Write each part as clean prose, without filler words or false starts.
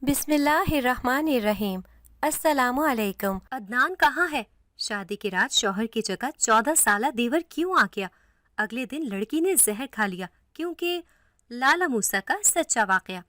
بسم اللہ الرحمن الرحیم۔ السلام علیکم۔ عدنان کہاں ہے؟ شادی کی رات شوہر کی جگہ 14 سالہ دیور کیوں آ گیا؟ اگلے دن لڑکی نے زہر کھا لیا کیونکہ لالا موسیٰ کا سچا واقعہ۔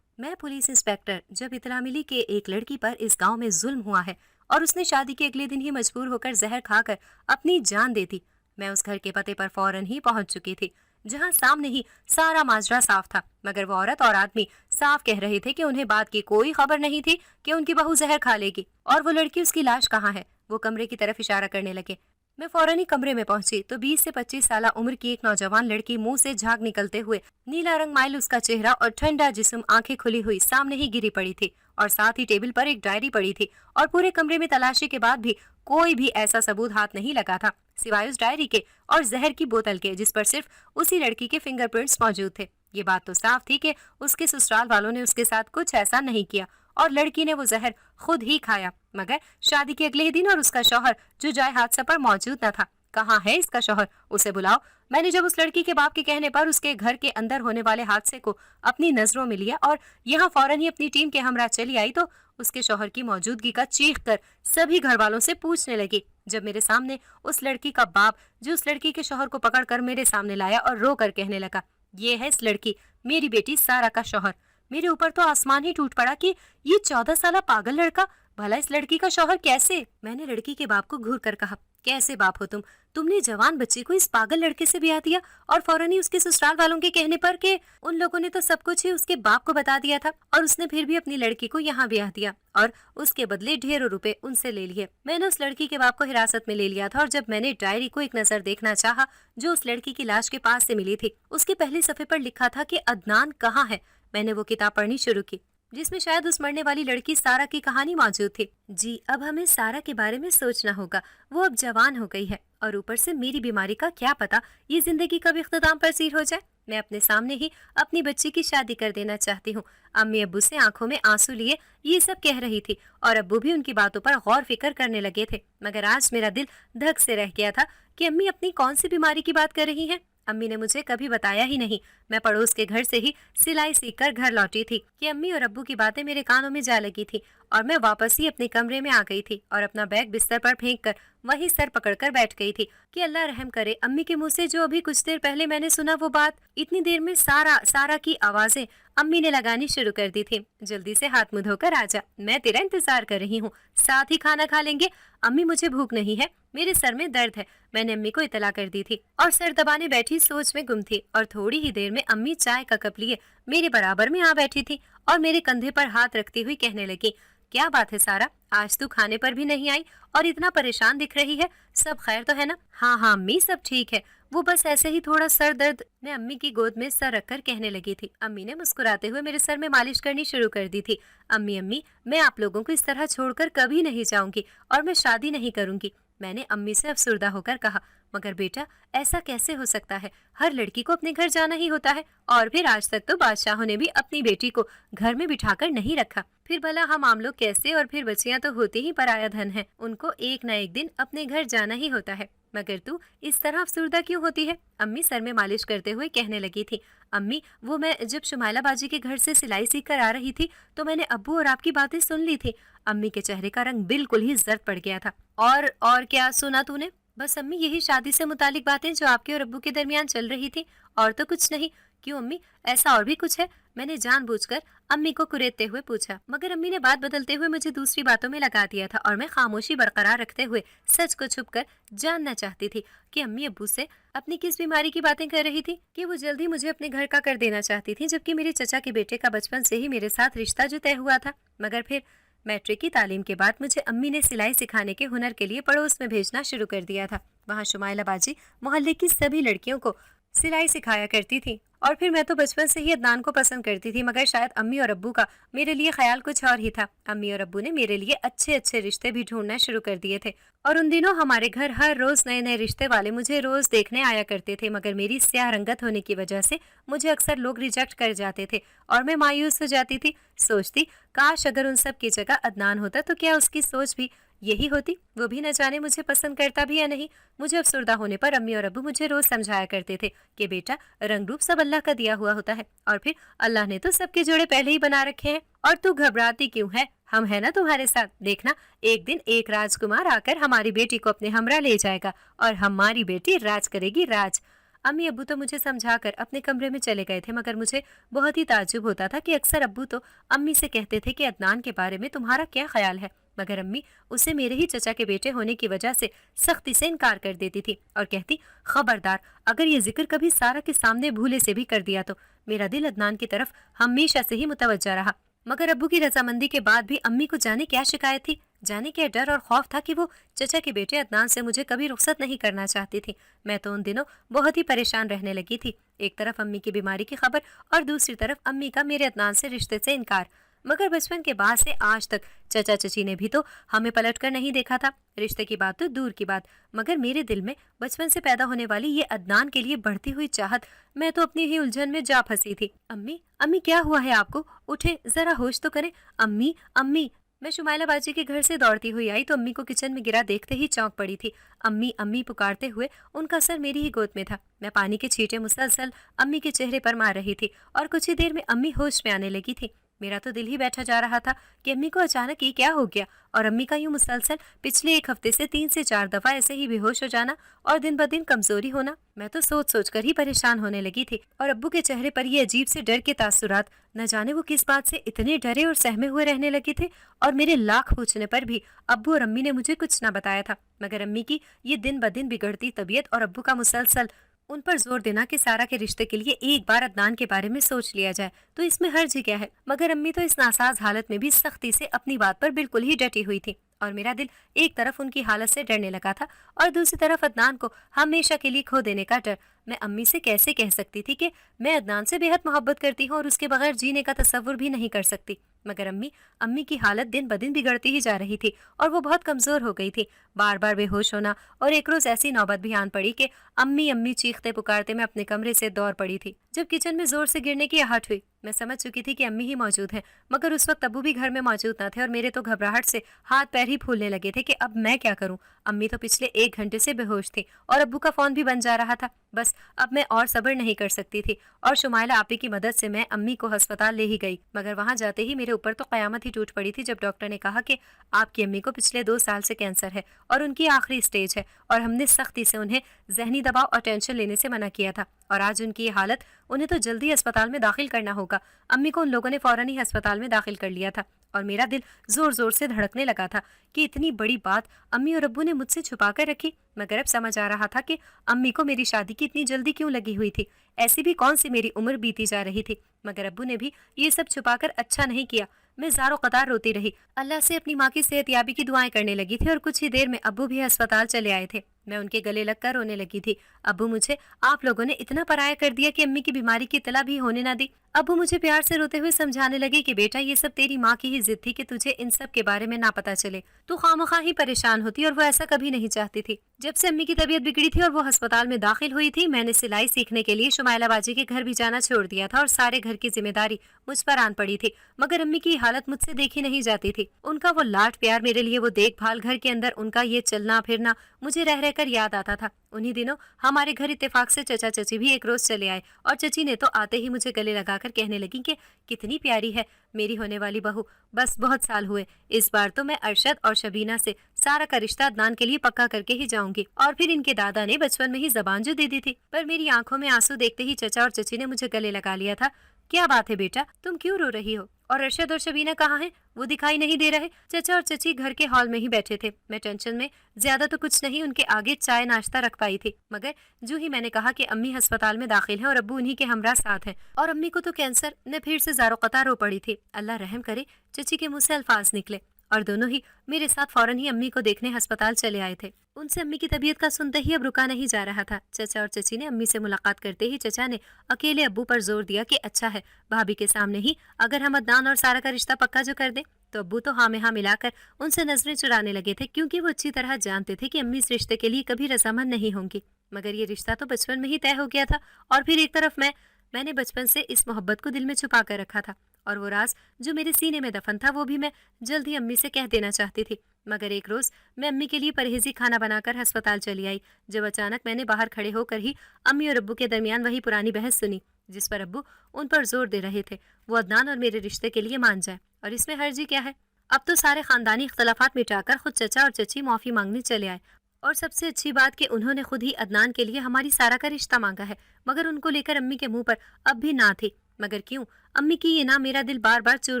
میں پولیس انسپیکٹر، جب اطلاع ملی کہ ایک لڑکی پر اس گاؤں میں ظلم ہوا ہے اور اس نے شادی کے اگلے دن ہی مجبور ہو کر زہر کھا کر اپنی جان دے دی، میں اس گھر کے پتے پر فوراً ہی پہنچ چکی تھی، جہاں سامنے ہی سارا ماجرا صاف تھا، مگر وہ عورت اور آدمی صاف کہہ رہے تھے کہ انہیں بات کی کوئی خبر نہیں تھی کہ ان کی بہو زہر کھا لے گی، اور وہ لڑکی، اس کی لاش کہاں ہے؟ وہ کمرے کی طرف اشارہ کرنے لگے۔ میں فوراً ہی کمرے میں پہنچی تو 20 سے 25 سالہ عمر کی ایک نوجوان لڑکی، منہ سے جھاگ نکلتے ہوئے، نیلا رنگ مائل اس کا چہرہ اور ٹھنڈا جسم، آنکھیں کھلی ہوئی، سامنے ہی گری پڑی تھی، اور ساتھ ہی ٹیبل پر ایک ڈائری پڑی تھی، اور پورے کمرے میں تلاشی کے بعد بھی کوئی بھی ایسا ثبوت ہاتھ نہیں لگا تھا سوائے اس ڈائری کے اور زہر کی بوتل کے، جس پر صرف اسی لڑکی کے فنگر پرنٹس موجود تھے۔ یہ بات تو صاف تھی کہ اس کے سسرال والوں نے اس کے ساتھ کچھ ایسا نہیں کیا اور لڑکی نے وہ زہر خود ہی کھایا، مگر شادی کے اگلے ہی دن، اور اس کا شوہر جو جائے حادثہ پر موجود نہ تھا۔ کہاں ہے اس کا شوہر؟ اسے بلاؤ۔ میں نے جب اس لڑکی کے باپ کے کہنے پر اس کے گھر کے اندر ہونے والے حادثے کو اپنی نظروں میں لیا اور یہاں فوراً ہی اپنی ٹیم کے ہمراہ چلی آئی، تو اس کے شوہر کی موجودگی کا چیخ کر سبھی گھر والوں سے پوچھنے لگی۔ جب میرے سامنے اس لڑکی کا باپ، جو اس لڑکی کے شوہر کو پکڑ کر میرے سامنے لایا اور رو کر کہنے لگا، یہ ہے اس لڑکی، میری بیٹی سارا کا شوہر، میرے اوپر تو آسمان ہی ٹوٹ پڑا کہ یہ 14 سالہ پاگل لڑکا بھلا اس لڑکی کا شوہر کیسے؟ میں نے لڑکی کے باپ کو گھور کر کہا، کیسے باپ ہو تم نے جوان بچی کو اس پاگل لڑکے سے بیاہ دیا، اور فوراً ہی اس کے سسرال والوں کے کہنے پر کہ ان لوگوں نے تو سب کچھ ہی اس کے باپ کو بتا دیا تھا، اور اس نے پھر بھی اپنی لڑکی کو یہاں بیاہ دیا اور اس کے بدلے ڈھیروں روپے ان سے لے لیے۔ میں نے اس لڑکی کے باپ کو حراست میں لے لیا تھا، اور جب میں نے ڈائری کو ایک نظر دیکھنا چاہا جو اس لڑکی کی لاش کے پاس سے ملی تھی، اس کے پہلے صفحے پر لکھا تھا کہ عدنان کہاں ہے۔ میں نے وہ کتاب پڑھنی شروع کی، جس میں شاید اس مرنے والی لڑکی سارا کی کہانی موجود تھی۔ جی، اب ہمیں سارا کے بارے میں سوچنا ہوگا، وہ اب جوان ہو گئی ہے، اور اوپر سے میری بیماری کا کیا پتا یہ زندگی کب اختتام پذیر ہو جائے۔ میں اپنے سامنے ہی اپنی بچی کی شادی کر دینا چاہتی ہوں۔ امی ابو سے آنکھوں میں آنسو لیے یہ سب کہہ رہی تھی، اور ابو بھی ان کی باتوں پر غور فکر کرنے لگے تھے، مگر آج میرا دل دھک سے رہ گیا تھا کہ امی اپنی کون سی بیماری کی بات کر رہی ہیں۔ امی نے مجھے کبھی بتایا ہی نہیں۔ میں پڑوس کے گھر سے ہی سلائی سیکھ کر گھر لوٹی تھی کہ امی اور ابو کی باتیں میرے کانوں میں جا لگی تھی، اور میں واپس ہی اپنے کمرے میں آ گئی تھی اور اپنا بیگ بستر پر پھینک کر وہیں سر پکڑ کر بیٹھ گئی تھی کہ اللہ رحم کرے، امی کے منہ سے جو ابھی کچھ دیر پہلے میں نے سنا وہ بات، اتنی دیر میں سارا کی آوازیں امی نے لگانی شروع کر دی تھی۔ جلدی سے ہاتھ منہ دھو کر آ جا، میں تیرا انتظار کر رہی ہوں، ساتھ ہی کھانا کھا لیں گے۔ امی مجھے بھوک نہیں ہے، میرے سر میں درد ہے، میں نے امی کو اطلاع کر دی تھی، اور سر دبانے بیٹھی سوچ میں گم تھی، اور تھوڑی ہی دیر میں امی چائے کا کپ لیے میرے برابر میں آ بیٹھی تھی اور میرے کندھے پر ہاتھ رکھتی ہوئی کہنے لگی، کیا بات ہے سارا، آج تو کھانے پر بھی نہیں آئی اور اتنا پریشان دکھ رہی ہے، سب خیر تو ہے نا؟ ہاں امی، سب ٹھیک ہے، وہ بس ایسے ہی تھوڑا سر درد۔ میں امی کی گود میں سر رکھ کر کہنے لگی تھی۔ امی نے مسکراتے ہوئے میرے سر میں مالش کرنی شروع کر دی تھی۔ امی میں آپ لوگوں کو اس طرح چھوڑ کر کبھی نہیں جاؤں گی، اور میں شادی نہیں کروں گی، میں نے امی سے افسردہ ہو کر کہا۔ مگر بیٹا، ایسا کیسے ہو سکتا ہے؟ ہر لڑکی کو اپنے گھر جانا ہی ہوتا ہے، اور پھر آج تک تو بادشاہوں نے بھی اپنی بیٹی کو گھر میں بٹھا کر نہیں رکھا، پھر بھلا ہم عام لوگ کیسے؟ اور پھر بچیاں تو ہوتی ہی پرایا دھن ہیں، ان کو ایک نہ ایک دن اپنے گھر جانا ہی ہوتا ہے، مگر تو اس طرح افسردہ کیوں ہوتی ہے؟ امی سر میں مالش کرتے ہوئے کہنے لگی تھی۔ امی، وہ میں جب شمائلہ باجی کے گھر سے سلائی سیکھ کر آ رہی تھی تو میں نے ابو اور آپ کی باتیں سن لی تھی۔ امی کے چہرے کا رنگ بالکل ہی زرد پڑ گیا تھا۔ اور کیا سنا تو نے؟ بس امی، یہی شادی سے متعلق باتیں جو آپ کے اور ابو کے درمیان چل رہی تھی، اور تو کچھ نہیں۔ کیوں امی، ایسا اور بھی کچھ ہے؟ میں نے جان بوجھ کر امی کو کریدتے ہوئے پوچھا، مگر امی نے بات بدلتے ہوئے مجھے دوسری باتوں میں لگا دیا تھا، اور میں خاموشی برقرار رکھتے ہوئے سچ کو چھپ کر جاننا چاہتی تھی کہ امی ابو سے اپنی کس بیماری کی باتیں کر رہی تھی، کہ وہ جلدی مجھے اپنے گھر کا کر دینا چاہتی تھی، جبکہ میرے چچا کے بیٹے کا بچپن سے ہی میرے ساتھ رشتہ جو طے ہوا تھا۔ مگر پھر میٹرک کی تعلیم کے بعد مجھے امی نے سلائی سکھانے کے ہنر کے لیے پڑوس میں بھیجنا شروع کر دیا تھا۔ وہاں شمائلہ باجی محلے کی سبھی لڑکیوں کو سلائی سکھایا کرتی تھی، اور پھر میں تو بچپن سے ہی عدنان کو پسند کرتی تھی، مگر شاید امی اور ابو کا میرے لیے خیال کچھ اور ہی تھا۔ امی اور ابو نے میرے لیے اچھے رشتے بھی ڈھونڈنا شروع کر دیے تھے، اور ان دنوں ہمارے گھر ہر روز نئے رشتے والے مجھے روز دیکھنے آیا کرتے تھے، مگر میری سیاہ رنگت ہونے کی وجہ سے مجھے اکثر لوگ ریجیکٹ کر جاتے تھے، اور میں مایوس ہو جاتی تھی، سوچتی کاش اگر ان سب کی جگہ عدنان ہوتا تو کیا اس کی سوچ بھی یہی ہوتی وہ بھی نہ جانے مجھے پسند کرتا بھی یا نہیں۔ مجھے افسردہ ہونے پر امی اور ابو مجھے روز سمجھایا کرتے تھے کہ بیٹا رنگ روپ سب اللہ کا دیا ہوا ہوتا ہے، اور پھر اللہ نے تو سب کے جوڑے پہلے ہی بنا رکھے ہیں، اور تو گھبراتی کیوں ہے، ہم ہے نا تمہارے ساتھ، دیکھنا ایک دن ایک راجکمار آ کر ہماری بیٹی کو اپنے ہمراہ لے جائے گا اور ہماری بیٹی راج کرے گی راج۔ امی ابو تو مجھے سمجھا کر اپنے کمرے میں چلے گئے تھے، مگر مجھے بہت ہی تعجب ہوتا تھا کہ اکثر ابو تو امی سے کہتے تھے کہ عدنان کے بارے میں تمہارا کیا خیال ہے، مگر امی اسے میرے ہی چچا کے بیٹے ہونے کی وجہ سے سختی سے انکار کر دیتی تھی اور کہتی خبردار اگر یہ ذکر کبھی سارا کے سامنے بھولے سے بھی کر دیا تو۔ میرا دل عدنان کی طرف ہمیشہ سے ہی متوجہ رہا، مگر ابو کی رضامندی کے بعد بھی امی کو جانے کیا شکایت تھی، جانے کیا ڈر اور خوف تھا کہ وہ چچا کے بیٹے عدنان سے مجھے کبھی رخصت نہیں کرنا چاہتی تھی۔ میں تو ان دنوں بہت ہی پریشان رہنے لگی تھی، ایک طرف امی کی بیماری کی خبر اور دوسری طرف امی کا میرے عدنان سے رشتے سے انکار۔ مگر بچپن کے بعد سے آج تک چچا چچی نے بھی تو ہمیں پلٹ کر نہیں دیکھا تھا، رشتے کی بات تو دور کی بات، مگر میرے دل میں بچپن سے پیدا ہونے والی یہ عدنان کے لیے بڑھتی ہوئی چاہت، میں تو اپنی ہی الجھن میں جا پھنسی تھی۔ امی امی کیا ہوا ہے آپ کو، اٹھے ذرا ہوش تو کریں، امی امی۔ میں شمائلہ باجی کے گھر سے دوڑتی ہوئی آئی تو امی کو کچن میں گرا دیکھتے ہی چونک پڑی تھی۔ امی امی پکارتے ہوئے ان کا سر میری ہی گود میں تھا، میں پانی کے چھینٹے مسلسل امی کے چہرے پر مار رہی تھی اور کچھ ہی دیر میں امی ہوش میں آنے لگی تھی۔ میرا تو دل ہی بیٹھا جا رہا تھا کہ امی کو اچانک یہ کیا ہو گیا، اور امی کا یوں مسلسل پچھلے ایک ہفتے سے 3 سے 4 دفعہ ایسے ہی بے ہوش ہو جانا اور دن بدن کمزوری ہونا، میں تو سوچ سوچ کر ہی پریشان ہونے لگی تھی۔ اور ابو کے چہرے پر یہ عجیب سے ڈر کے تاثرات، نہ جانے وہ کس بات سے اتنے ڈرے اور سہمے ہوئے رہنے لگے تھے، اور میرے لاکھ پوچھنے پر بھی ابو اور امی نے مجھے کچھ نہ بتایا تھا، مگر امی کی یہ دن بدن بگڑتی طبیعت اور ابو کا مسلسل ان پر زور دینا کہ سارا کے رشتے کے لیے ایک بار عدنان کے بارے میں سوچ لیا جائے تو اس میں حرج ہی کیا ہے، مگر امی تو اس ناساز حالت میں بھی سختی سے اپنی بات پر بالکل ہی ڈٹی ہوئی تھی، اور میرا دل ایک طرف ان کی حالت سے ڈرنے لگا تھا اور دوسری طرف عدنان کو ہمیشہ کے لیے کھو دینے کا ڈر۔ میں امی سے کیسے کہہ سکتی تھی کہ میں عدنان سے بے حد محبت کرتی ہوں اور اس کے بغیر جینے کا تصور بھی نہیں کر سکتی، مگر امی کی حالت دن بدن بگڑتی ہی جا رہی تھی اور وہ بہت کمزور ہو گئی تھی، بار بار بے ہوش ہونا، اور ایک روز ایسی نوبت بھی آن پڑی کہ امی امی چیختے پکارتے میں اپنے کمرے سے دوڑ پڑی تھی۔ جب کچن میں زور سے گرنے کی آہٹ ہوئی، میں سمجھ چکی تھی کہ امی ہی موجود ہیں، مگر اس وقت ابو بھی گھر میں موجود نہ تھے اور میرے تو گھبراہٹ سے ہاتھ پیر ہی پھولنے لگے تھے کہ اب میں کیا کروں۔ امی تو پچھلے 1 گھنٹے سے بے ہوش تھی اور ابو کا فون بھی بن جا رہا تھا، بس اب میں اور صبر نہیں کر سکتی تھی، اور شمائلہ آپی کی مدد سے میں امی کو ہسپتال لے ہی گئی، مگر وہاں جاتے ہی میرے اوپر تو قیامت ہی ٹوٹ پڑی تھی جب ڈاکٹر نے کہا کہ آپ کی امی کو پچھلے 2 سال سے کینسر ہے اور ان کی آخری سٹیج ہے، اور ہم نے سختی سے انہیں ذہنی دباؤ اور ٹینشن لینے سے منع کیا تھا، اور آج ان کی یہ حالت، انہیں تو جلدی اسپتال میں داخل کرنا ہوگا۔ امی کو ان لوگوں نے فوراً ہی ہسپتال میں داخل کر لیا تھا، اور میرا دل زور زور سے دھڑکنے لگا تھا کہ اتنی بڑی بات امی اور ابو نے مجھ سے چھپا کر رکھی، مگر اب سمجھ آ رہا تھا کہ امی کو میری شادی کی اتنی جلدی کیوں لگی ہوئی تھی، ایسی بھی کون سی میری عمر بیتی جا رہی تھی، مگر ابو نے بھی یہ سب چھپا کر اچھا نہیں کیا۔ میں زارو قطار روتی رہی، اللہ سے اپنی ماں کی صحت یابی کی دعائیں کرنے لگی تھی، اور کچھ ہی دیر میں ابو بھی ہسپتال چلے آئے تھے۔ میں ان کے گلے لگ کر رونے لگی تھی۔ ابو مجھے آپ لوگوں نے اتنا پرایا کر دیا کہ امی کی بیماری کی اطلاع بھی ہونے نہ دی۔ ابو مجھے پیار سے روتے ہوئے سمجھانے لگے کہ بیٹا یہ سب تیری ماں کی ہی ضد تھی کہ تجھے ان سب کے بارے میں نہ پتہ چلے، تو خواہ ہی پریشان ہوتی اور وہ ایسا کبھی نہیں چاہتی تھی۔ جب سے امی کی طبیعت بگڑی تھی اور وہ ہسپتال میں داخل ہوئی تھی، میں نے سلائی سیکھنے کے لیے شمائلہ باجی کے گھر بھی جانا چھوڑ دیا تھا اور سارے گھر کی ذمہ داری مجھ پر آن پڑی تھی، مگر امی کی حالت مجھ سے دیکھی نہیں جاتی تھی۔ ان کا وہ لاڈ پیار میرے لیے، وہ دیکھ بھال، گھر کے اندر ان کا یہ چلنا پھرنا مجھے رہ رہ کر یاد آتا تھا۔ انہی دنوں ہمارے گھر اتفاق سے چچا چچی بھی ایک روز چلے آئے، اور چچی نے تو آتے ہی مجھے گلے لگا کر کہنے لگی کہ کتنی پیاری ہے میری ہونے والی بہو، بس بہت سال ہوئے، اس بار تو میں ارشد اور شبینہ سے سارا کا رشتہ عدنان کے لیے پکا کر کے ہی جاؤں گی۔ اور پھر ان کے دادا نے بچپن میں ہی زبان جو دے دی تھی، پر میری آنکھوں میں آنسو دیکھتے ہی چچا اور چچی نے مجھے گلے لگا لیا تھا۔ کیا بات ہے بیٹا، تم کیوں رو رہی ہو؟ اور ارشد اور شبینہ کہاں ہیں؟ وہ دکھائی نہیں دے رہے۔ چچا اور چچی گھر کے ہال میں ہی بیٹھے تھے۔ میں ٹینشن میں زیادہ تو کچھ نہیں ان کے آگے چائے ناشتہ رکھ پائی تھی، مگر جو ہی میں نے کہا کہ امی ہسپتال میں داخل ہیں اور ابو انہی کے ہمراہ ساتھ ہیں اور امی کو تو کینسر، نے پھر سے زارو قطار رو پڑی تھی۔ اللہ رحم کرے، چچی کے منہ سے الفاظ نکلے، اور دونوں ہی میرے ساتھ فوراً ہی امی کو دیکھنے ہسپتال چلے آئے تھے۔ ان سے امی کی طبیعت کا سنتے ہی اب رکا نہیں جا رہا تھا۔ چچا اور چچی نے امی سے ملاقات کرتے ہی چچا نے اکیلے ابو پر زور دیا کہ اچھا ہے بھابھی کے سامنے ہی اگر ہم عدنان اور سارا کا رشتہ پکا جو کر دیں، تو ابو تو ہاں میں ہاں ملا کر ان سے نظریں چرانے لگے تھے، کیونکہ وہ اچھی طرح جانتے تھے کہ امی اس رشتے کے لیے کبھی رضامند نہیں ہوں گی، مگر یہ رشتہ تو بچپن میں ہی طے ہو گیا تھا، اور پھر ایک طرف میں نے بچپن سے اس محبت کو دل میں چھپا کر رکھا تھا، اور وہ راز جو میرے سینے میں دفن تھا وہ بھی میں جلد ہی امی سے کہہ دینا چاہتی تھی، مگر ایک روز میں امی کے لیے پرہیزی کھانا بنا کر ہسپتال چلی آئی، جب اچانک میں نے باہر کھڑے ہو کر ہی امی اور ابو کے درمیان وہی پرانی بحث سنی جس پر ابو ان پر زور دے رہے تھے وہ عدنان اور میرے رشتے کے لیے مان جائے، اور اس میں حرجی کیا ہے؟ اب تو سارے خاندانی اختلافات مٹا کر خود چچا اور چچی معافی مانگنے چلے آئے، اور سب سے اچھی بات کہ انہوں نے خود ہی عدنان کے لیے ہماری سارا کا رشتہ مانگا ہے، مگر ان کو لے کر امی کے منہ پر اب بھی نہ تھی، مگر کیوں؟ امی کی یہ نہ میرا دل بار بار چور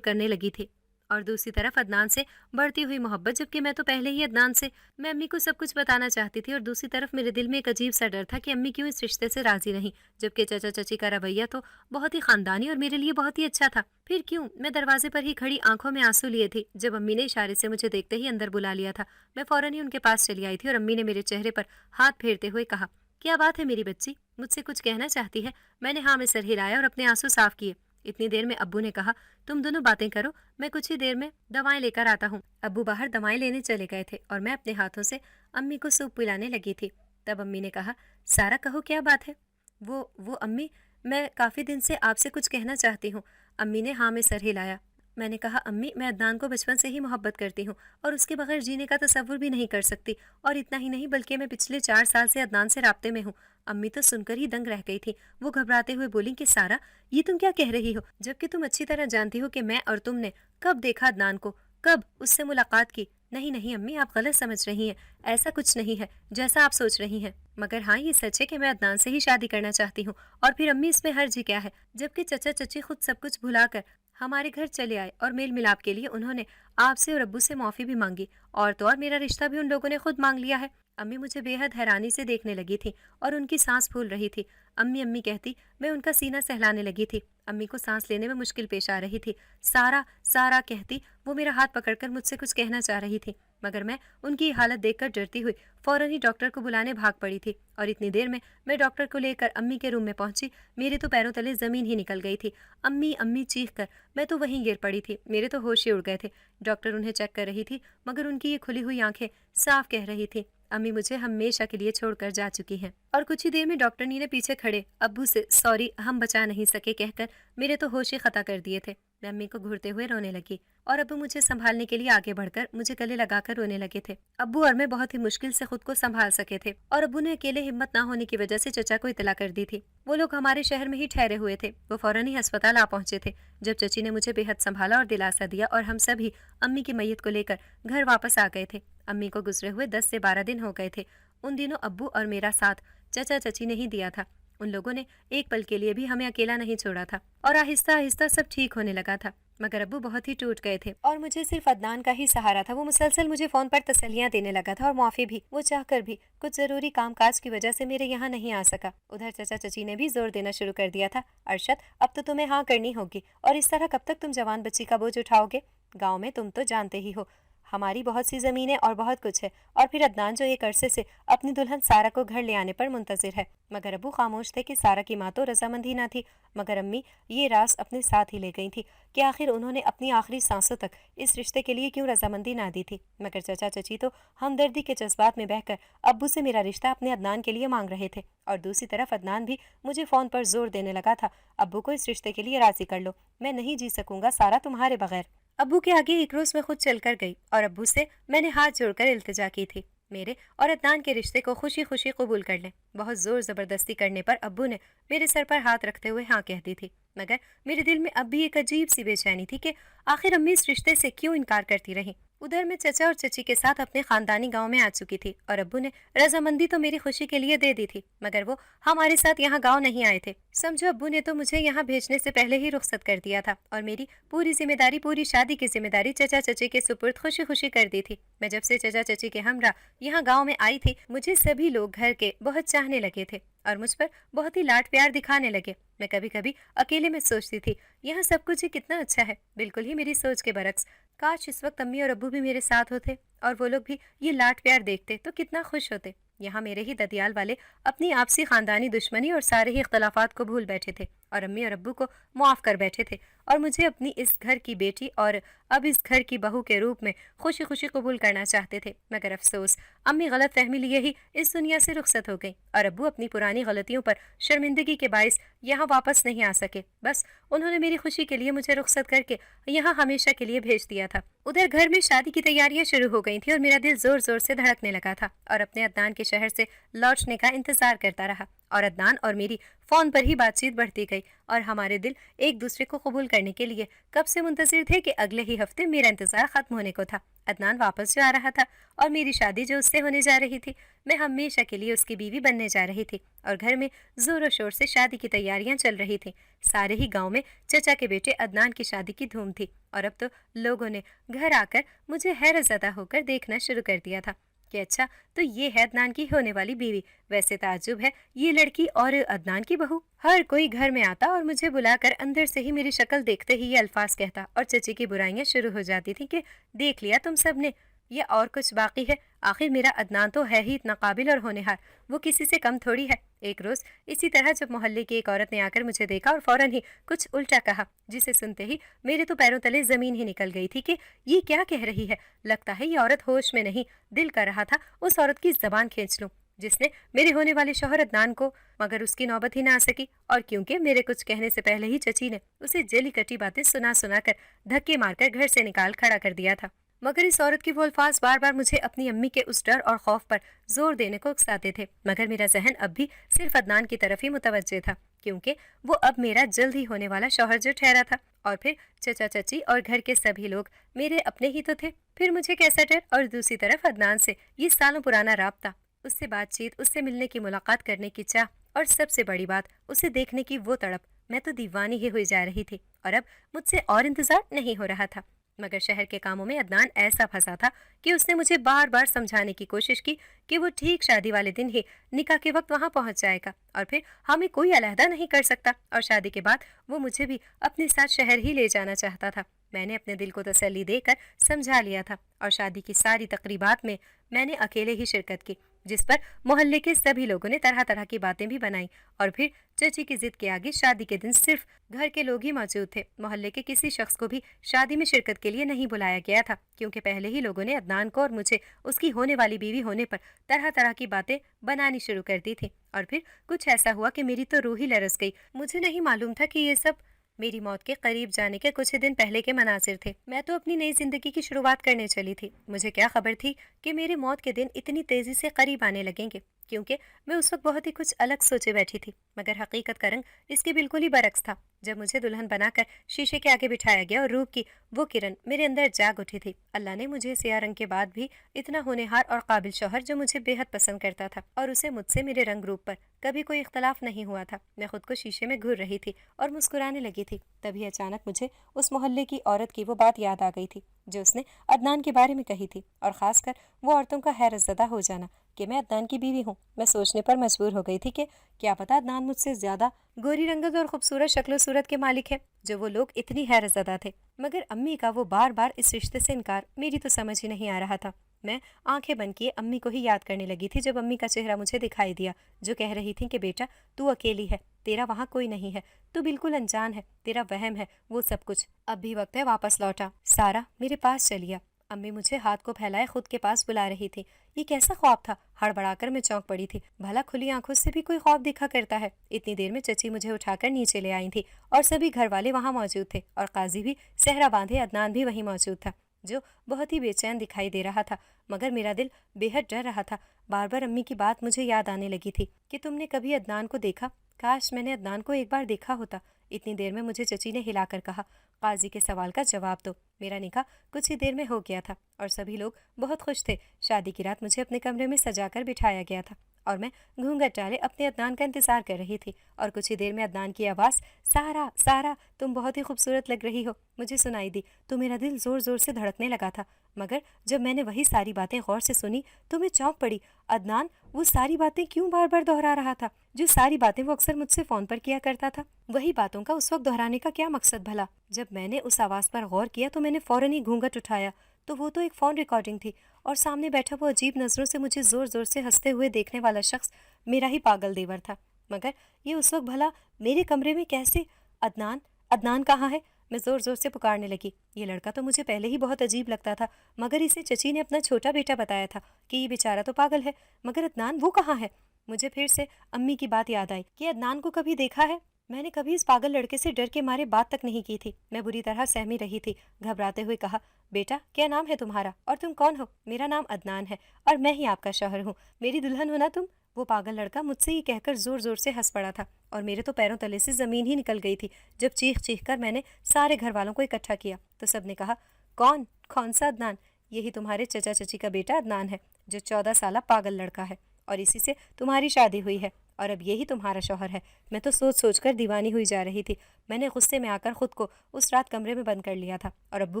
کرنے لگی تھی، اور دوسری طرف عدنان سے بڑھتی ہوئی محبت، جبکہ میں تو پہلے ہی عدنان سے میں امی کو سب کچھ بتانا چاہتی تھی، اور دوسری طرف میرے دل میں ایک عجیب سا ڈر تھا کہ امی کیوں اس رشتے سے راضی نہیں، جبکہ چچا چچی کا رویہ تو بہت ہی خاندانی اور میرے لیے بہت ہی اچھا تھا۔ پھر کیوں؟ میں دروازے پر ہی کھڑی آنکھوں میں آنسو لیے تھی جب امی نے اشارے سے مجھے دیکھتے ہی اندر بلا لیا تھا۔ میں فوراً ہی ان کے پاس چلی آئی تھی اور امی نے میرے چہرے پر ہاتھ پھیرتے ہوئے کہا، کیا بات ہے میری بچی، مجھ سے کچھ کہنا چاہتی ہے؟ میں نے ہاں میں سر ہلایا اور اپنے آنسو صاف کیے۔ اتنی دیر میں ابو نے کہا، تم دونوں باتیں کرو، میں کچھ ہی دیر میں دوائیں لے کر آتا ہوں۔ ابو باہر دوائیں لینے چلے گئے تھے اور میں اپنے ہاتھوں سے امی کو سوپ پلانے لگی تھی۔ تب امی نے کہا، سارا کہو کیا بات ہے؟ وہ امی، میں کافی دن سے آپ سے کچھ کہنا چاہتی ہوں۔ امی نے ہاں میں سر ہلایا۔ میں نے کہا، امی میں عدنان کو بچپن سے ہی محبت کرتی ہوں اور اس کے بغیر جینے کا تصور بھی نہیں کر سکتی، اور اتنا ہی نہیں بلکہ میں پچھلے 4 سال سے عدنان سے رابطے میں ہوں۔ امی تو سن کر ہی دنگ رہ گئی تھی، وہ گھبراتے ہوئے بولی کہ سارا یہ تم کیا کہہ رہی ہو، جبکہ تم اچھی طرح جانتی ہو کہ میں اور تم نے کب دیکھا عدنان کو، کب اس سے ملاقات کی۔ نہیں نہیں امی، آپ غلط سمجھ رہی ہیں، ایسا کچھ نہیں ہے جیسا آپ سوچ رہی ہیں، مگر ہاں یہ سچ ہے کہ میں عدنان سے ہی شادی کرنا چاہتی ہوں، اور پھر امی اس میں حرج ہی کیا ہے؟ جبکہ چچا چچی خود سب کچھ بھلا کر ہمارے گھر چلے آئے اور میل ملاپ کے لیے انہوں نے آپ سے اور ابو سے معافی بھی مانگی، اور تو اور میرا رشتہ بھی ان لوگوں نے خود مانگ لیا ہے۔ امی مجھے بے حد حیرانی سے دیکھنے لگی تھی اور ان کی سانس پھول رہی تھی۔ امی امی کہتی میں ان کا سینہ سہلانے لگی تھی۔ امی کو سانس لینے میں مشکل پیش آ رہی تھی۔ سارا سارا کہتی وہ میرا ہاتھ پکڑ کر مجھ سے کچھ کہنا چاہ رہی تھی، مگر میں ان کی حالت دیکھ کر ڈرتی ہوئی فوراً ہی ڈاکٹر کو بلانے بھاگ پڑی تھی، اور اتنی دیر میں ڈاکٹر کو لے کر امی کے روم میں پہنچی، میرے تو پیروں تلے زمین ہی نکل گئی تھی۔ امی امی چیخ کر میں تو وہیں گر پڑی تھی، میرے تو ہوش ہی اڑ گئے تھے۔ ڈاکٹر انہیں چیک کر رہی تھی، مگر ان کی یہ کھلی ہوئی آنکھیں صاف کہہ رہی تھی امی مجھے ہمیشہ کے لیے چھوڑ کر جا چکی ہیں۔ اور کچھ ہی دیر میں ڈاکٹر نے پیچھے کھڑے ابو سے سوری ہم بچا نہیں سکے کہہ کر میرے تو ہوش ہی خطا کر دیے تھے۔ میں امی کو گھورتے ہوئے رونے لگی، اور ابو مجھے سنبھالنے کے لیے آگے بڑھ کر مجھے گلے لگا کر رونے لگے تھے۔ ابو اور میں بہت ہی مشکل سے خود کو سنبھال سکے تھے، اور ابو نے اکیلے ہمت نہ ہونے کی وجہ سے چچا کو اطلاع کر دی تھی۔ وہ لوگ ہمارے شہر میں ہی ٹھہرے ہوئے تھے، وہ فوراً ہی ہسپتال آ پہنچے تھے۔ جب چچی نے مجھے بے حد سنبھالا اور دلاسا دیا، اور ہم سب ہی امی کی میت کو لے کر گھر واپس آ گئے تھے۔ امی کو گزرے ہوئے 10 سے 12 دن ہو گئے تھے۔ ان دنوں ابو اور میرا ساتھ چچا چچی نے ہی دیا تھا، ان لوگوں نے ایک پل کے لیے بھی ہمیں اکیلا نہیں چھوڑا تھا، اور آہستہ آہستہ سب ٹھیک ہونے لگا تھا، مگر ابو بہت ہی ٹوٹ گئے تھے، اور مجھے صرف عدنان کا ہی سہارا تھا۔ وہ مسلسل مجھے فون پر تسلیاں دینے لگا تھا اور معافی بھی، وہ چاہ کر بھی کچھ ضروری کام کاج کی وجہ سے میرے یہاں نہیں آ سکا۔ ادھر چچا چچی نے بھی زور دینا شروع کر دیا تھا، ارشد اب تو تمہیں ہاں کرنی ہوگی، اور اس طرح کب تک تم جوان بچی کا بوجھ اٹھاؤ گے؟ گاؤں میں تم تو جانتے ہی ہو ہماری بہت سی زمینیں اور بہت کچھ ہے، اور پھر عدنان جو ایک عرصے سے اپنی دلہن سارا کو گھر لے آنے پر منتظر ہے۔ مگر ابو خاموش تھے کہ سارا کی ماں تو رضامند ہی نہ تھی، مگر امی یہ راز اپنے ساتھ ہی لے گئی تھی کہ آخر انہوں نے اپنی آخری سانسوں تک اس رشتے کے لیے کیوں رضامندی نہ دی تھی۔ مگر چچا چچی تو ہمدردی کے جذبات میں بہہ کر ابو سے میرا رشتہ اپنے عدنان کے لیے مانگ رہے تھے، اور دوسری طرف عدنان بھی مجھے فون پر زور دینے لگا تھا، ابو کو اس رشتے کے لیے راضی کر لو، میں نہیں جی سکوں گا سارا تمہارے بغیر۔ ابو کے آگے ایک روز میں خود چل کر گئی، اور ابو سے میں نے ہاتھ جوڑ کر التجا کی تھی میرے اور عدنان کے رشتے کو خوشی خوشی قبول کر لیں۔ بہت زور زبردستی کرنے پر ابو نے میرے سر پر ہاتھ رکھتے ہوئے ہاں کہہ دی تھی، مگر میرے دل میں اب بھی ایک عجیب سی بے چینی تھی کہ آخر امی اس رشتے سے کیوں انکار کرتی رہیں۔ ادھر میں چچا اور چچی کے ساتھ اپنے خاندانی گاؤں میں آ چکی تھی، اور ابو نے رضامندی تو میری خوشی کے لیے دے دی تھی، مگر وہ ہمارے ساتھ یہاں گاؤں نہیں آئے تھے۔ سمجھو ابو نے تو مجھے یہاں بھیجنے سے پہلے ہی رخصت کر دیا تھا، اور میری پوری ذمہ داری، پوری شادی کی ذمہ داری چچا چچی کے سپرد خوشی خوشی کر دی تھی۔ میں جب سے چچا چچی کے ہمراہ یہاں گاؤں میں آئی تھی، مجھے سبھی لوگ گھر کے بہت چاہنے لگے تھے اور مجھ پر بہت ہی لاڈ پیار دکھانے لگے۔ میں کبھی کبھی اکیلے میں سوچتی تھی یہاں سب کچھ ہی کتنا اچھا ہے، بالکل ہی میری سوچ کے برعکس۔ کاش اس وقت امی اور ابو بھی میرے ساتھ ہوتے اور وہ لوگ بھی یہ لاڈ پیار دیکھتے تو کتنا خوش ہوتے۔ یہاں میرے ہی ددیال والے اپنی آپسی خاندانی دشمنی اور سارے ہی اختلافات کو بھول بیٹھے تھے، اور امی اور ابو کو معاف کر بیٹھے تھے اور مجھے اپنی اس گھر کی بیٹی اور اب اس گھر کی بہو کے روپ میں خوشی خوشی قبول کرنا چاہتے تھے۔ مگر افسوس، امی غلط فہمی لیے ہی اس دنیا سے رخصت ہو گئیں اور ابو اپنی پرانی غلطیوں پر شرمندگی کے باعث یہاں واپس نہیں آ سکے۔ بس انہوں نے میری خوشی کے لیے مجھے رخصت کر کے یہاں ہمیشہ کے لیے بھیج دیا تھا۔ ادھر گھر میں شادی کی تیاریاں شروع ہو گئی تھیں اور میرا دل زور زور سے دھڑکنے لگا تھا اور اپنے عدنان کے شہر سے لوٹنے کا انتظار کرتا رہا اور عدنان اور میری فون پر ہی بات چیت بڑھتی گئی اور ہمارے دل ایک دوسرے کو قبول کرنے کے لیے کب سے منتظر تھے کہ اگلے ہی ہفتے میرا انتظار ختم ہونے کو تھا۔ عدنان واپس جا رہا تھا اور میری شادی جو اس سے ہونے جا رہی تھی، میں ہمیشہ کے لیے اس کی بیوی بننے جا رہی تھی اور گھر میں زور و شور سے شادی کی تیاریاں چل رہی تھیں۔ سارے ہی گاؤں میں چچا کے بیٹے عدنان کی شادی کی دھوم تھی اور اب تو لوگوں نے گھر آ کر مجھے حیرت زدہ ہو کر دیکھنا شروع کر دیا تھا کہ اچھا تو یہ ہے عدنان کی ہونے والی بیوی، ویسے تعجب ہے یہ لڑکی اور عدنان کی بہو۔ ہر کوئی گھر میں آتا اور مجھے بلا کر اندر سے ہی میری شکل دیکھتے ہی یہ الفاظ کہتا اور چچی کی برائیاں شروع ہو جاتی تھیں کہ دیکھ لیا تم سب نے، یہ اور کچھ باقی ہے، آخر میرا عدنان تو ہے ہی اتنا قابل اور ہونہار، وہ کسی سے کم تھوڑی ہے۔ ایک روز اسی طرح جب محلے کی ایک عورت نے آ کر مجھے دیکھا اور فوراً ہی کچھ الٹا کہا، جسے سنتے ہی میرے تو پیروں تلے زمین ہی نکل گئی تھی کہ یہ کیا کہہ رہی ہے، لگتا ہے یہ عورت ہوش میں نہیں۔ دل کر رہا تھا اس عورت کی زبان کھینچ لوں جس نے میرے ہونے والے شوہر عدنان کو، مگر اس کی نوبت ہی نہ آ سکی اور کیونکہ میرے کچھ کہنے سے پہلے ہی چچی نے اسے جیلی کٹی باتیں سنا کر دھکے مار کر گھر سے نکال کھڑا کر دیا تھا۔ مگر اس عورت کی وہ الفاظ بار بار مجھے اپنی امی کے اس ڈر اور خوف پر زور دینے کو اکساتے تھے، مگر میرا ذہن اب بھی صرف عدنان کی طرف ہی متوجہ تھا کیونکہ وہ اب میرا جلد ہی ہونے والا شوہر جو ٹھہرا تھا اور پھر چچا چچی اور گھر کے سبھی لوگ میرے اپنے ہی تو تھے۔ پھر مجھے کیسا ڈر اور دوسری طرف عدنان سے یہ سالوں پرانا رابطہ، اس سے بات چیت، اس سے ملنے کی، ملاقات کرنے کی چاہ اور سب سے بڑی بات اسے دیکھنے کی وہ تڑپ، میں تو دیوانی ہی ہوئی جا رہی تھی اور اب مجھ سے اور انتظار نہیں ہو رہا تھا۔ مگر شہر کے کاموں میں عدنان ایسا پھنسا تھا کہ اس نے مجھے بار بار سمجھانے کی کوشش کی کہ وہ ٹھیک شادی والے دن ہی نکاح کے وقت وہاں پہنچ جائے گا اور پھر ہمیں کوئی علیحدہ نہیں کر سکتا اور شادی کے بعد وہ مجھے بھی اپنے ساتھ شہر ہی لے جانا چاہتا تھا۔ میں نے اپنے دل کو تسلی دے کر سمجھا لیا تھا اور شادی کی ساری تقریبات میں نے اکیلے ہی شرکت کی، جس پر محلے کے سبھی لوگوں نے طرح طرح کی باتیں بھی بنائیں اور پھر چچی کی ضد کے آگے شادی کے دن صرف گھر کے لوگ ہی موجود تھے، محلے کے کسی شخص کو بھی شادی میں شرکت کے لیے نہیں بلایا گیا تھا کیونکہ پہلے ہی لوگوں نے عدنان کو اور مجھے اس کی ہونے والی بیوی ہونے پر طرح طرح کی باتیں بنانی شروع کر دی تھی اور پھر کچھ ایسا ہوا کہ میری تو روح ہی لرز گئی۔ مجھے نہیں معلوم تھا کہ یہ سب میری موت کے قریب جانے کے کچھ دن پہلے کے مناظر تھے۔ میں تو اپنی نئی زندگی کی شروعات کرنے چلی تھی، مجھے کیا خبر تھی کہ میری موت کے دن اتنی تیزی سے قریب آنے لگیں گے، کیونکہ میں اس وقت بہت ہی کچھ الگ سوچے بیٹھی تھی، مگر حقیقت کا رنگ اس کے بالکل ہی برعکس تھا۔ جب مجھے دلہن بنا کر شیشے کے آگے بٹھایا گیا اور روح کی وہ کرن میرے اندر جاگ اٹھی تھی، اللہ نے مجھے سیاہ رنگ کے بعد بھی اتنا ہونہار اور قابل شوہر جو مجھے بے حد پسند کرتا تھا اور اسے مجھ سے میرے رنگ روپ پر کبھی کوئی اختلاف نہیں ہوا تھا۔ میں خود کو شیشے میں گھور رہی تھی اور مسکرانے لگی تھی، تبھی اچانک مجھے اس محلے کی عورت کی وہ بات یاد آ گئی تھی جو اس نے عدنان کے بارے میں کہی تھی، اور خاص کر وہ عورتوں کا حیرت زدہ ہو جانا کہ میں عدنان کی بیوی ہوں۔ میں سوچنے پر مجبور ہو گئی تھی کہ کیا پتا عدنان مجھ سے زیادہ گوری رنگت اور خوبصورت شکل و صورت کے مالک ہے جو وہ لوگ اتنی حیرت زدہ تھے، مگر امی کا وہ بار بار اس رشتے سے انکار میری تو سمجھ ہی نہیں آ رہا تھا۔ میں آنکھیں بند کیے امی کو ہی یاد کرنے لگی تھی جب امی کا چہرہ مجھے دکھائی دیا جو کہہ رہی تھی کہ بیٹا تو اکیلی ہے، تیرا وہاں کوئی نہیں ہے، تو بالکل انجان ہے، تیرا وہم ہے وہ سب کچھ، اب بھی وقت ہے واپس لوٹا۔ سارا میرے پاس چلیا، امی مجھے ہاتھ کو پھیلائے خود کے پاس بلا رہی تھی۔ یہ کیسا خواب تھا؟ ہڑبڑا کر میں چونک پڑی تھی، بھلا کھلی آنکھوں سے بھی کوئی خواب دکھا کرتا ہے۔ اتنی دیر میں چچی مجھے اٹھا کر نیچے لے آئی تھی اور سبھی گھر والے وہاں موجود تھے اور قاضی بھی صحرا باندھے عدنان بھی وہیں موجود تھا جو بہت ہی بے چین دکھائی دے رہا تھا، مگر میرا دل بے حد ڈر رہا تھا۔ بار بار امی کی بات مجھے یاد آنے لگی تھی کہ تم نے کبھی عدنان کو دیکھا؟ کاش میں نے عدنان کو ایک بار دیکھا ہوتا۔ اتنی دیر میں مجھے چچی نے ہلا کر کہا، قاضی کے سوال کا جواب دو۔ میرا نکاح کچھ ہی دیر میں ہو گیا تھا اور سبھی لوگ بہت خوش تھے۔ شادی کی رات مجھے اپنے کمرے میں سجا کر بٹھایا گیا تھا اور میں گھونگھٹ ڈالے اپنے عدنان کا انتظار کر رہی تھی اور کچھ ہی دیر میں عدنان کی آواز، سارا سارا تم بہت ہی خوبصورت لگ رہی ہو، مجھے سنائی دی تو میرا دل زور زور سے دھڑکنے لگا تھا، مگر جب میں نے وہی ساری باتیں غور سے سنی تو میں چونک پڑی۔ عدنان وہ ساری باتیں کیوں بار بار دہرا رہا تھا؟ جو ساری باتیں وہ اکثر مجھ سے فون پر کیا کرتا تھا، وہی باتوں کا اس وقت دہرانے کا کیا مقصد بھلا؟ جب میں نے اس آواز پر غور کیا تو میں نے فوراً ہی گھونگھٹ اٹھایا تو وہ تو ایک فون ریکارڈنگ تھی اور سامنے بیٹھا وہ عجیب نظروں سے مجھے زور زور سے ہنستے ہوئے دیکھنے والا شخص میرا ہی پاگل دیور تھا۔ مگر یہ اس وقت بھلا میرے کمرے میں کیسے؟ عدنان کہاں ہے؟ میں زور زور سے پکارنے لگی۔ یہ لڑکا تو مجھے پہلے ہی بہت عجیب لگتا تھا، مگر اسے چچی نے اپنا چھوٹا بیٹا بتایا تھا کہ یہ بیچارہ تو پاگل ہے، مگر عدنان وہ کہاں ہے؟ مجھے پھر سے امی کی بات یاد آئی کہ عدنان کو کبھی دیکھا ہے؟ میں نے کبھی اس پاگل لڑکے سے ڈر کے مارے بات تک نہیں کی تھی۔ میں بری طرح سہمی رہی تھی۔ گھبراتے ہوئے کہا، بیٹا کیا نام ہے تمہارا اور تم کون ہو؟ میرا نام عدنان ہے اور میں ہی آپ کا شوہر ہوں، میری دلہن ہو نا تم؟ وہ پاگل لڑکا مجھ سے یہ کہہ کر زور زور سے ہنس پڑا تھا اور میرے تو پیروں تلے سے زمین ہی نکل گئی تھی۔ جب چیخ چیخ کر میں نے سارے گھر والوں کو اکٹھا کیا تو سب نے کہا، کون سا عدنان؟ یہی تمہارے چچا چچی کا بیٹا عدنان ہے، جو 14 سالہ پاگل لڑکا ہے، اور اسی سے تمہاری شادی ہوئی ہے اور اب یہی تمہارا شوہر ہے۔ میں تو سوچ سوچ کر دیوانی ہوئی جا رہی تھی۔ میں نے غصے میں آ کر خود کو اس رات کمرے میں بند کر لیا تھا اور ابو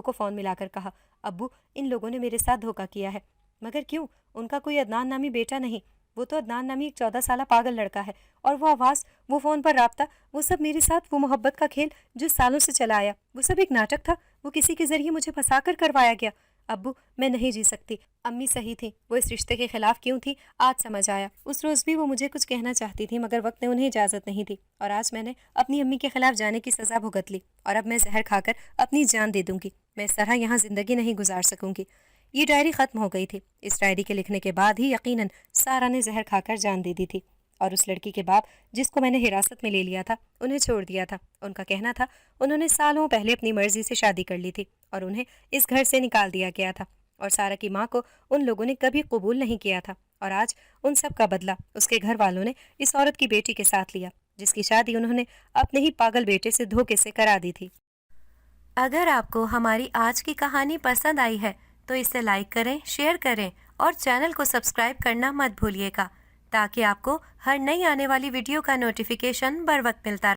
کو فون ملا کر کہا، ابو ان لوگوں نے میرے ساتھ دھوکہ کیا ہے۔ مگر کیوں؟ ان کا کوئی عدنان نامی بیٹا نہیں، وہ تو عدنان نامی ایک 14 سالہ پاگل لڑکا ہے، اور وہ آواز، وہ فون پر رابطہ، وہ سب میرے ساتھ، وہ محبت کا کھیل جو سالوں سے چلا آیا، وہ سب ایک ناٹک تھا، وہ کسی کے ذریعے مجھے پھنسا کر کروایا گیا۔ ابو میں نہیں جی سکتی۔ امی صحیح تھی، وہ اس رشتے کے خلاف کیوں تھی آج سمجھ آیا۔ اس روز بھی وہ مجھے کچھ کہنا چاہتی تھی مگر وقت نے انہیں اجازت نہیں دی، اور آج میں نے اپنی امی کے خلاف جانے کی سزا بھگت لی، اور اب میں زہر کھا کر اپنی جان دے دوں گی۔ میں اس طرح یہاں زندگی نہیں گزار سکوں گی۔ یہ ڈائری ختم ہو گئی تھی۔ اس ڈائری کے لکھنے کے بعد ہی یقیناً سارا نے زہر کھا کر جان دے دی تھی، اور اس لڑکی کے باپ جس کو میں نے حراست میں لے لیا تھا انہیں چھوڑ دیا تھا۔ ان کا کہنا تھا انہوں نے سالوں پہلے اپنی مرضی سے شادی کر لی تھی اور انہیں اس گھر سے نکال دیا گیا تھا، اور سارا کی ماں کو ان لوگوں نے کبھی قبول نہیں کیا تھا، اور آج ان سب کا بدلہ اس کے گھر والوں نے اس عورت کی بیٹی کے ساتھ لیا جس کی شادی انہوں نے اپنے ہی پاگل بیٹے سے دھوکے سے کرا دی تھی۔ اگر آپ کو ہماری آج کی کہانی پسند آئی ہے تو اسے لائک کریں، شیئر کریں اور چینل کو سبسکرائب کرنا مت بھولیے گا، تاکہ آپ کو ہر نئی آنے والی ویڈیو کا نوٹیفیکیشن بر وقت ملتا رہے۔